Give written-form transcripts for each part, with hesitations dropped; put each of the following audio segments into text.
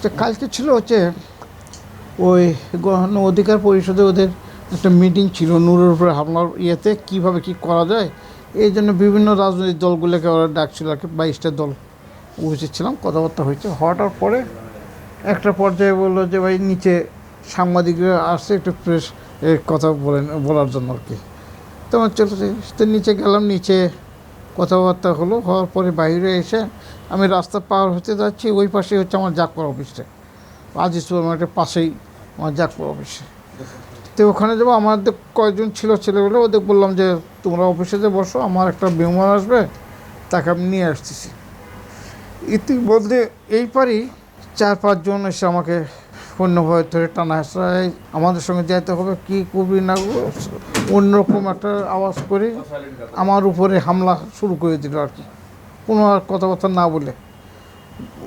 তো কালকে ছিল হচ্ছে ওই গণ অধিকার পরিষদে ওদের একটা মিটিং ছিল নূরের উপরে হামলার ইয়েতে কীভাবে কী করা যায়, এই জন্য বিভিন্ন রাজনৈতিক দলগুলোকে ওরা ডাকছিল আর কি। 22টা দল উপস্থিত ছিলাম, কথাবার্তা হয়েছে। হওয়াটার পরে একটা পর্যায়ে বললো যে ভাই নিচে সাংবাদিকরা আসছে একটু প্রেস কথা বলার জন্য আর কি। তো আমার চলছে, তো নিচে গেলাম, নিচে কথাবার্তা হলো। হওয়ার পরে বাইরে এসে আমি রাস্তা পার হতে যাচ্ছি, ওই পাশে হচ্ছে আমার জাগপর অফিসটা, আজিজ সুপার মার্কেটের পাশেই আমার জাগপর অফিসে। তো ওখানে যাবো, আমাদের কয়েকজন ছিল ছেলেগুলো, ওদের বললাম যে তোমরা অফিসে যে বসো, আমার একটা মেহমান আসবে, তাকে আমি নিয়ে আসতেছি। ইতিমধ্যে এই পারি 4-5 জন এসে আমাকে অন্যভাবে ধরে টানা হেঁচড়ায়, আমাদের সঙ্গে যেতে হবে, কী করবি না অন্যরকম একটা আওয়াজ করে আমার উপরে হামলা শুরু করে দিল আর কি। কোনো আর কথাবার্তা না বলে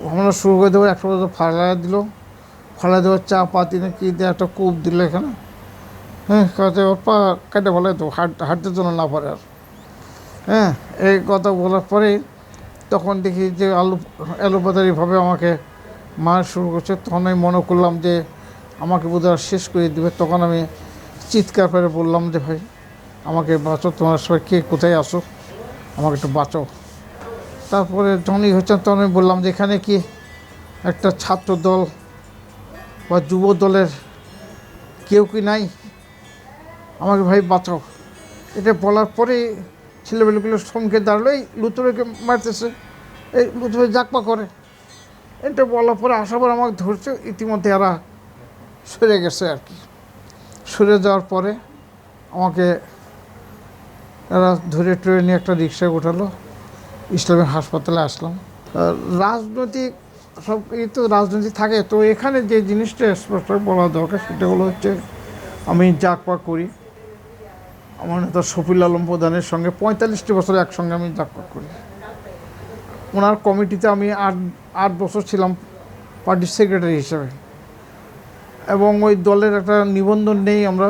হামলা শুরু করে দেবো। একটা ফালাই দিল, ফালাই দেওয়ার চা পাতি না কী দিয়ে একটা কূপ দিল এখানে, হ্যাঁ, পা কেটে ফেলাই তো হাঁটতে জন্য না পারে আর। হ্যাঁ, এই কথা বলার পরে তখন দেখি যে এলোপাতারিভাবে আমাকে মার শুরু করছে। তখন আমি মনে করলাম যে আমাকে বোধহয় শেষ করে দেবে। তখন আমি চিৎকার করে বললাম যে ভাই আমাকে বাঁচো, তোমার সবাই কে কোথায় আসো, আমাকে একটু বাঁচাও। তারপরে যখনই হচ্ছে তখন আমি বললাম যে এখানে কি একটা ছাত্র দল বা যুব দলের কেউ কি নাই, আমাকে ভাই বাঁচাও। এটা বলার পরে ছেলেবেলেগুলো সমকে দাঁড়ালো, এই লুতুরেকে মারতেছে, এই লুতুরে জাকপা করে। এটা বলার পরে আসার পর আমাকে ধরছে, ইতিমধ্যে এরা সরে গেছে আর কি। সরে যাওয়ার পরে আমাকে এরা ধরে টরে নিয়ে একটা রিক্সায় উঠালো, ইসলামী হাসপাতালে আসলাম। রাজনৈতিক সব এই তো রাজনীতি থাকে, তো এখানে যে জিনিসটা স্পষ্ট বলা দরকার সেটা হলো হচ্ছে আমি জাকপা করি আমার নেতা শফিউল আলম প্রধানের সঙ্গে 45টি বছর একসঙ্গে আমি জাকপা করি। ওনার কমিটিতে আমি 8 বছর ছিলাম পার্টির সেক্রেটারি হিসেবে, এবং ওই দলের একটা নিবন্ধন নেই আমরা,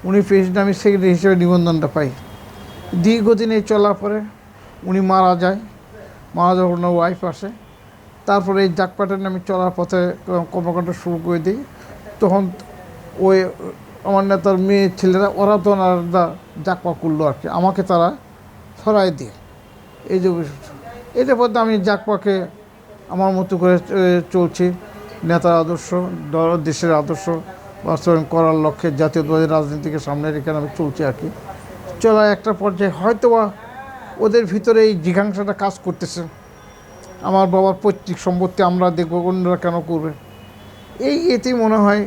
উনি প্রেসিডেন্ট, আমি সেক্রেটারি হিসেবে নিবন্ধনটা পাই। দীর্ঘদিন এই চলার পরে উনি মারা যায়, মারা যাওয়ার ওনার ওয়াইফ আসে। তারপরে এই জাকপাটা আমি চলার পথে কর্মকাণ্ড শুরু করে দিই। তখন ওই আমার নেতার মেয়ে ছেলেরা ওরা তো ওনারা জাকপা করলো আর কি, আমাকে তারা সরাই দিয়ে। এই যে এটার পর আমি জাকপাকে আমার মতো করে চলছি, নেতার আদর্শ, দেশের আদর্শ বাস্তবায়ন করার লক্ষ্যে জাতীয়তাবাদী রাজনীতিকে সামনে রেখে আমি চলছি আর কি। চলা একটা পর্যায়ে হয়তোবা ওদের ভিতরে এই জিজ্ঞাসাটা কাজ করতেছে, আমার বাবার পৈতৃক সম্পত্তি আমরা দেখব, অন্যরা কেন করবে। এতেই মনে হয়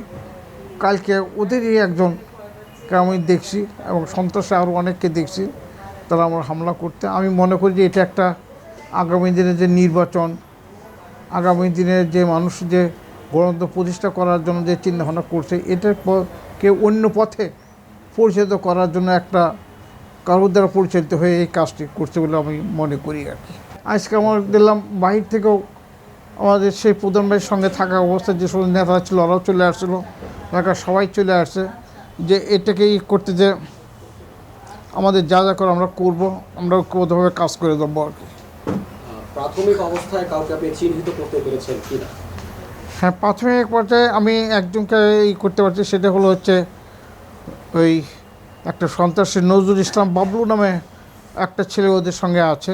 কালকে ওদেরই একজনকে আমি দেখছি, এবং সন্ত্রাসে আরও অনেককে দেখছি তারা আমার হামলা করতে। আমি মনে করি যে এটা একটা আগামী দিনে যে নির্বাচন, আগামী দিনে যে মানুষ যে গণতন্ত্র প্রতিষ্ঠা করার জন্য যে চিন্তাভাবনা করছে, এটাকে অন্য পথে পরিচালিত করার জন্য একটা কারোর দ্বারা পরিচালিত হয়ে এই কাজটি করছে বলে আমি মনে করি আর কি। আজকে আমার দেখলাম বাহির থেকেও আমাদের সেই প্রধান ভাইয়ের সঙ্গে থাকা অবস্থায় যে সমস্ত নেতা ছিল ওরাও চলে আসছিলো, এলাকার সবাই চলে আসছে, যে এটাকেই করতে যে আমাদের যা যা করে আমরা করবো, আমরা ঐক্যবদ্ধভাবে কাজ করে দেবো আর কি। প্রাথমিক অবস্থায় কাউকে আপনি চিহ্নিত করতে পেরেছেন কিনা? হ্যাঁ, প্রাথমিক পর্যায়ে আমি একজনকে করতে পারছি, সেটা হলো হচ্ছে ওই একটা সন্ত্রাসী নজরুল ইসলাম বাবলু নামে একটা ছেলে ওদের সঙ্গে আছে,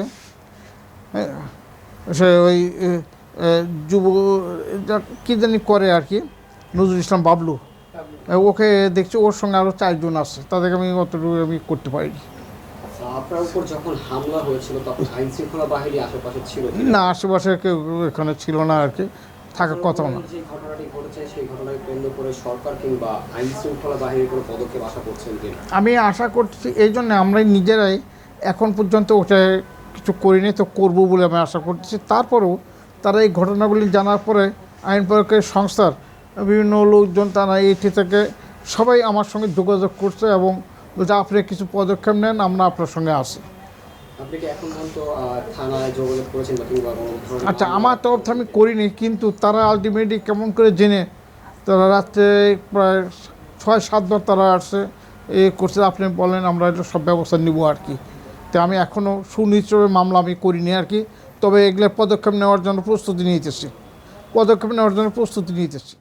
সে ওই যুব কী জানি করে আর কি, নজরুল ইসলাম বাবলু, ওকে দেখছি, ওর সঙ্গে আরও 4 জন আছে, তাদেরকে আমি অতটুকু আমি করতে পারিনি। আপনার উপর যখন হামলা হয়েছিল তখন আইন শৃঙ্খলা বাহিনী আশেপাশে ছিল না, আশেপাশে কেউ এখানে ছিল না আর কি, থাকার কথাও না। যে ঘটনাটি ঘটেছে সেই ঘটনাকে কেন্দ্র করে সরকার কিংবা আইন শৃঙ্খলা বাহিনীর কোনো পদক্ষেপ আশা করছেন কিনা? আমি আশা করছি, এই জন্য আমরাই নিজেরাই এখন পর্যন্ত ওটা কিছু করিনি, তো করবো বলে আমি আশা করতেছি। তারপরেও তারা এই ঘটনাগুলি জানার পরে আইন প্রয়োগের সংস্থার বিভিন্ন লোকজন তারা এটি থেকে সবাই আমার সঙ্গে যোগাযোগ করছে এবং বলছে আপনি কিছু পদক্ষেপ নেন, আমরা আপনার সঙ্গে আসি। আপনি কি এখন পর্যন্ত থানায় যোগাযোগ করেছেন বা কিংবা কোনো ধরনের? আচ্ছা, আমার তরফ থেকে আমি করিনি, কিন্তু তারা আলটিমেটলি কেমন করে জেনে তারা রাত্রে প্রায় 6-7 বার তারা আসছে, করছে, আপনি বলেন আমরা এটা সব ব্যবস্থা নিব আর কি। তো আমি এখনও সুনিশ্চিত মামলা আমি করিনি আর কি, তবে এগুলোর পদক্ষেপ নেওয়ার জন্য প্রস্তুতি নিতেছি। পদক্ষেপ নেওয়ার জন্য প্রস্তুতি নিতেছি।